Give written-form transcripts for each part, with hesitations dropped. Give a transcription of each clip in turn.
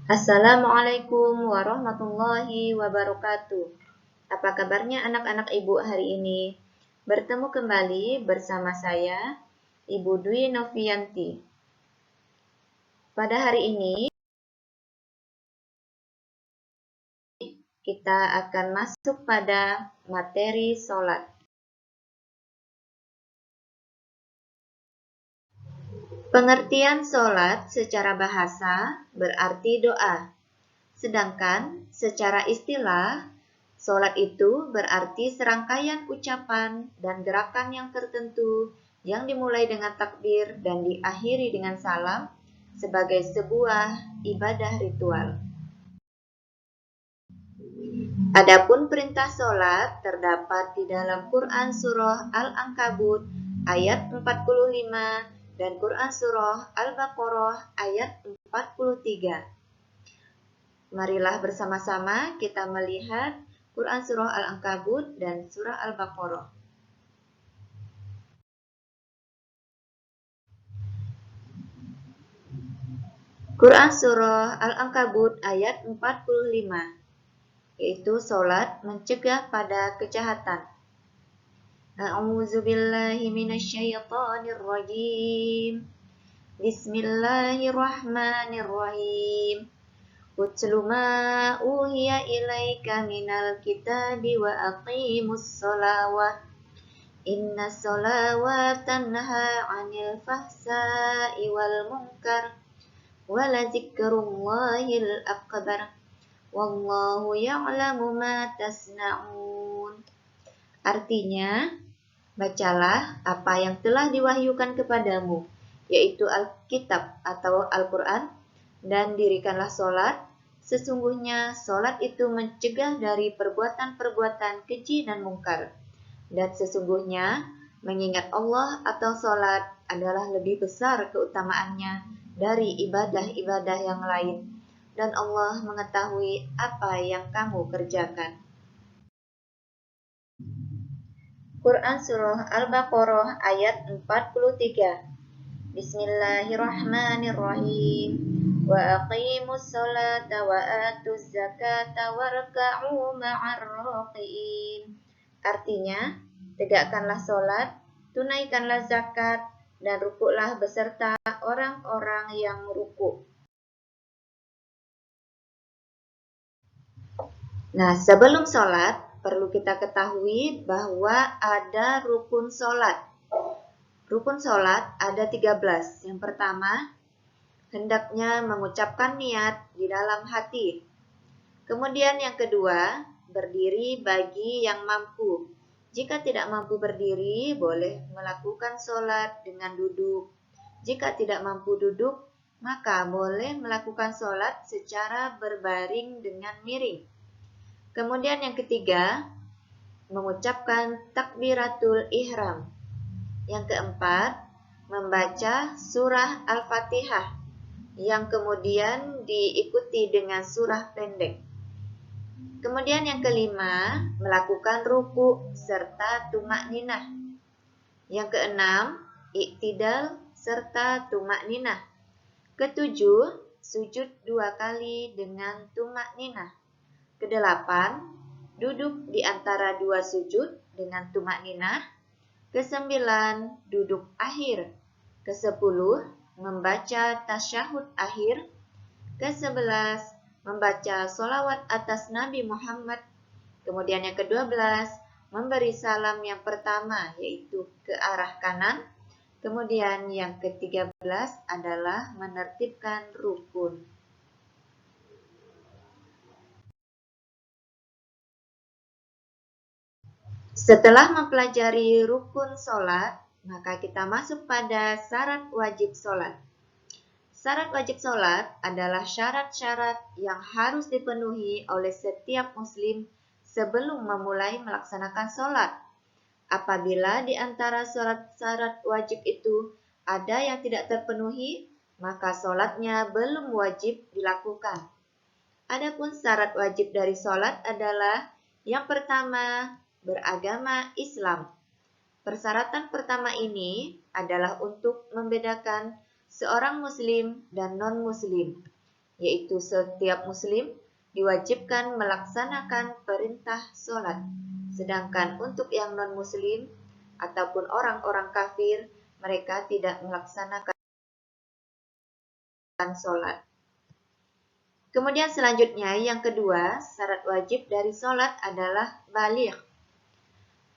Assalamualaikum warahmatullahi wabarakatuh. Apa kabarnya anak-anak ibu hari ini? Bertemu kembali bersama saya, Ibu Dwi Novianti. Pada hari ini, kita akan masuk pada materi sholat. Pengertian sholat secara bahasa berarti doa. Sedangkan secara istilah, sholat itu berarti serangkaian ucapan dan gerakan yang tertentu yang dimulai dengan takbir dan diakhiri dengan salam sebagai sebuah ibadah ritual. Adapun perintah sholat terdapat di dalam Quran Surah Al-Ankabut ayat 45 dan Quran Surah Al-Baqarah ayat 43. Marilah bersama-sama kita melihat Quran Surah Al-Ankabut dan Surah Al-Baqarah. Quran Surah Al-Ankabut ayat 45, yaitu sholat mencegah pada kejahatan. A'udzubillahi minasyaitonirrajim. Bismillahirrahmanirrahim. Utlu ma uhiya ilaika minal kitabi wa aqimus sholawah. Inna sholawat tanha 'anil fahsai wal munkar wa la dzikrullahil akbar. Wallahu ya'lamu ma tasna'un. Artinya, bacalah apa yang telah diwahyukan kepadamu, yaitu Alkitab atau Al-Quran, dan dirikanlah sholat. Sesungguhnya sholat itu mencegah dari perbuatan-perbuatan keji dan mungkar. Dan sesungguhnya mengingat Allah atau sholat adalah lebih besar keutamaannya dari ibadah-ibadah yang lain. Dan Allah mengetahui apa yang kamu kerjakan. Quran Surah Al-Baqarah ayat 43. Bismillahirrahmanirrahim. Wa aqimus salata wa atuz zakata warka'u ma'ar raqiin. Artinya, tegakkanlah sholat, tunaikanlah zakat, dan rukuklah beserta orang-orang yang rukuk. Nah, sebelum sholat, perlu kita ketahui bahwa ada rukun sholat. Rukun sholat ada 13. Yang pertama, hendaknya mengucapkan niat di dalam hati. Kemudian yang kedua, berdiri bagi yang mampu. Jika tidak mampu berdiri, boleh melakukan sholat dengan duduk. Jika tidak mampu duduk, maka boleh melakukan sholat secara berbaring dengan miring. Kemudian yang ketiga, mengucapkan takbiratul ihram. Yang keempat, membaca surah Al-Fatihah, yang kemudian diikuti dengan surah pendek. Kemudian yang kelima, melakukan ruku serta tumakninah. Yang keenam, iktidal serta tumakninah. Ketujuh, sujud 2 kali dengan tumakninah. Kedelapan, duduk di antara 2 sujud dengan tumakninah. Kesembilan, duduk akhir. Kesepuluh, membaca tasyahud akhir. Kesebelas, membaca sholawat atas Nabi Muhammad. Kemudian yang ke-12, memberi salam yang pertama, yaitu ke arah kanan. Kemudian yang ke-13 adalah menertibkan rukun. Setelah mempelajari rukun sholat, maka kita masuk pada syarat wajib sholat. Syarat wajib sholat adalah syarat-syarat yang harus dipenuhi oleh setiap muslim sebelum memulai melaksanakan sholat. Apabila di antara syarat-syarat wajib itu ada yang tidak terpenuhi, maka sholatnya belum wajib dilakukan. Adapun syarat wajib dari sholat adalah yang pertama, beragama Islam. Persyaratan pertama ini adalah untuk membedakan seorang muslim dan non-muslim. yaitu setiap muslim diwajibkan melaksanakan perintah sholat. Sedangkan untuk yang non-muslim ataupun orang-orang kafir, mereka tidak melaksanakan sholat. Kemudian selanjutnya yang kedua, syarat wajib dari sholat adalah baligh.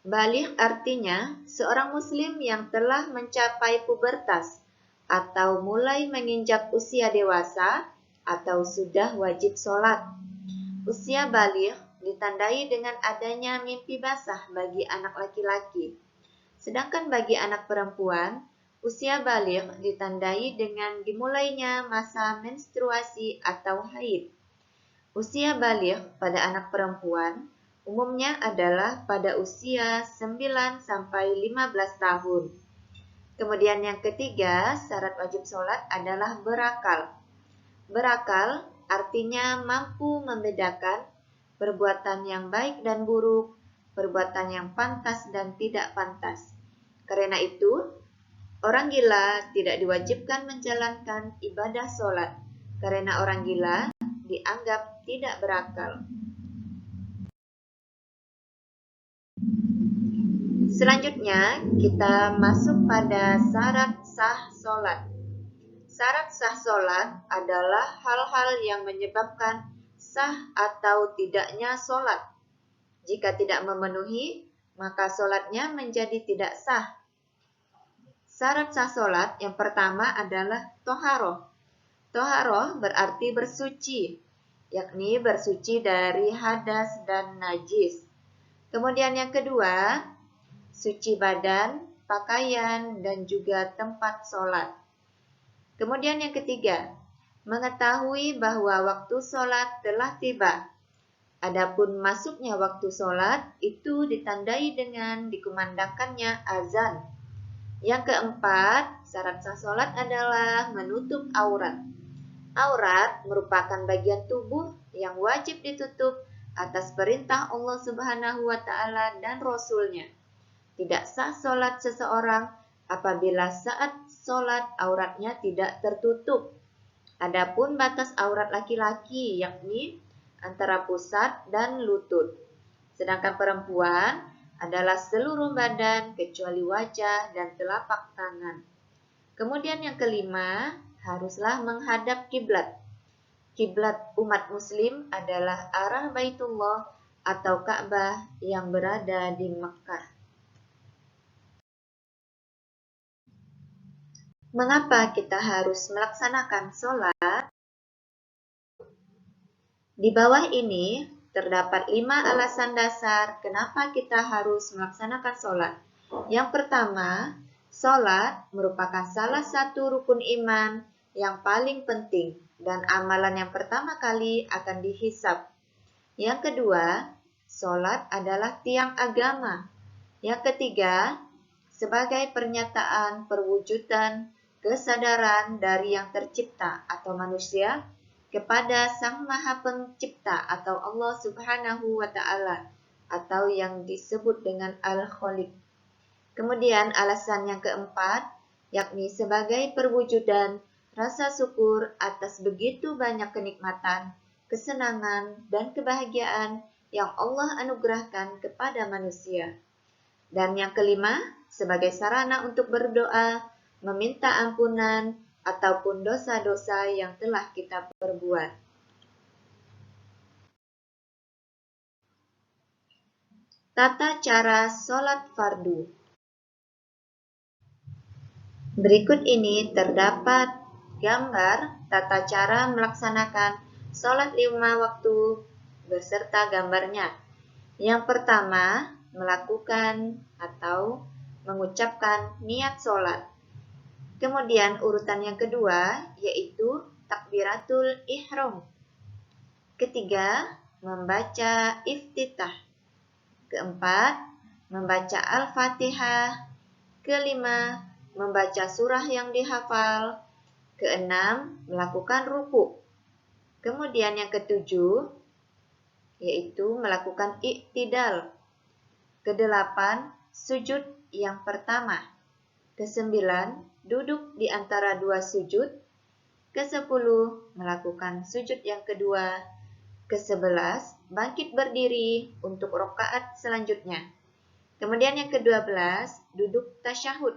Baligh artinya seorang muslim yang telah mencapai pubertas atau mulai menginjak usia dewasa atau sudah wajib sholat. Usia baligh ditandai dengan adanya mimpi basah bagi anak laki-laki. Sedangkan bagi anak perempuan, usia baligh ditandai dengan dimulainya masa menstruasi atau haid. Usia baligh pada anak perempuan umumnya adalah pada usia 9 sampai 15 tahun. Kemudian yang ketiga, syarat wajib sholat adalah berakal. Berakal artinya mampu membedakan perbuatan yang baik dan buruk, perbuatan yang pantas dan tidak pantas. Karena itu, orang gila tidak diwajibkan menjalankan ibadah sholat, karena orang gila dianggap tidak berakal. Selanjutnya, kita masuk pada syarat sah sholat. Syarat sah sholat adalah hal-hal yang menyebabkan sah atau tidaknya sholat. Jika tidak memenuhi, maka sholatnya menjadi tidak sah. Syarat sah sholat yang pertama adalah toharoh. Toharoh berarti bersuci, yakni bersuci dari hadas dan najis. Kemudian yang kedua, suci badan, pakaian, dan juga tempat sholat. Kemudian yang ketiga, mengetahui bahwa waktu sholat telah tiba. Adapun masuknya waktu sholat itu ditandai dengan dikumandangkannya azan. Yang keempat, syarat sah sholat adalah menutup aurat. Aurat merupakan bagian tubuh yang wajib ditutup atas perintah Allah Subhanahu wa Ta'ala dan Rasul-Nya. Tidak sah sholat seseorang apabila saat sholat auratnya tidak tertutup. Adapun batas aurat laki-laki yakni antara pusat dan lutut. Sedangkan perempuan adalah seluruh badan kecuali wajah dan telapak tangan. Kemudian yang kelima, haruslah menghadap kiblat. Kiblat umat muslim adalah arah Baitullah atau Ka'bah yang berada di Mekah. Mengapa kita harus melaksanakan sholat? Di bawah ini terdapat 5 alasan dasar kenapa kita harus melaksanakan sholat. Yang pertama, sholat merupakan salah satu rukun iman yang paling penting dan amalan yang pertama kali akan dihisab. Yang kedua, sholat adalah tiang agama. Yang ketiga, sebagai pernyataan perwujudan kesadaran dari yang tercipta atau manusia kepada Sang Maha Pencipta atau Allah Subhanahu wa Ta'ala atau yang disebut dengan Al-Khaliq. Kemudian alasan yang keempat, yakni sebagai perwujudan rasa syukur atas begitu banyak kenikmatan, kesenangan, dan kebahagiaan yang Allah anugerahkan kepada manusia. Dan yang kelima, sebagai sarana untuk berdoa, meminta ampunan, ataupun dosa-dosa yang telah kita perbuat. Tata cara sholat fardu. Berikut ini terdapat gambar tata cara melaksanakan sholat 5 waktu beserta gambarnya. Yang pertama, melakukan atau mengucapkan niat sholat. Kemudian urutan yang kedua yaitu takbiratul ihram. Ketiga, membaca iftitah. Keempat, membaca Al-Fatihah. Kelima, membaca surah yang dihafal. Keenam, melakukan ruku. Kemudian yang ketujuh yaitu melakukan iktidal. Kedelapan, sujud yang pertama. Kesembilan, duduk di antara dua sujud. ke-10 melakukan sujud yang kedua, ke-11 bangkit berdiri untuk rakaat selanjutnya. Kemudian yang ke-12 duduk tasyahud.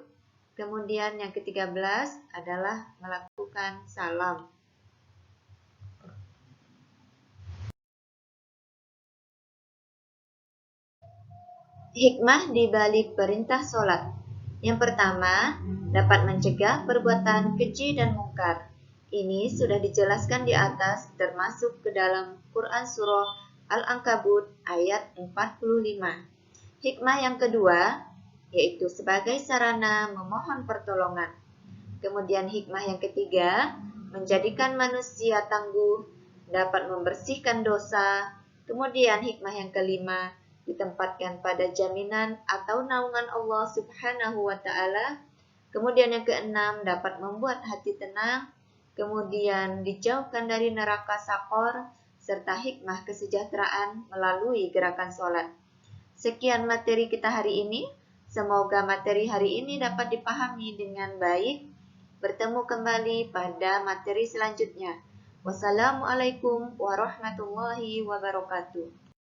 Kemudian yang ke-13 adalah melakukan salam. Hikmah di balik perintah sholat. Yang pertama, dapat mencegah perbuatan keji dan mungkar. Ini sudah dijelaskan di atas termasuk ke dalam Quran Surah Al-Ankabut ayat 45. Hikmah yang kedua, yaitu sebagai sarana memohon pertolongan. Kemudian hikmah yang ketiga, menjadikan manusia tangguh, dapat membersihkan dosa. Kemudian hikmah yang kelima, ditempatkan pada jaminan atau naungan Allah Subhanahu wa Ta'ala. Kemudian yang keenam, dapat membuat hati tenang. Kemudian dijauhkan dari neraka sakor, serta hikmah kesejahteraan melalui gerakan sholat. Sekian materi kita hari ini. Semoga materi hari ini dapat dipahami dengan baik. Bertemu kembali pada materi selanjutnya. Wassalamualaikum warahmatullahi wabarakatuh.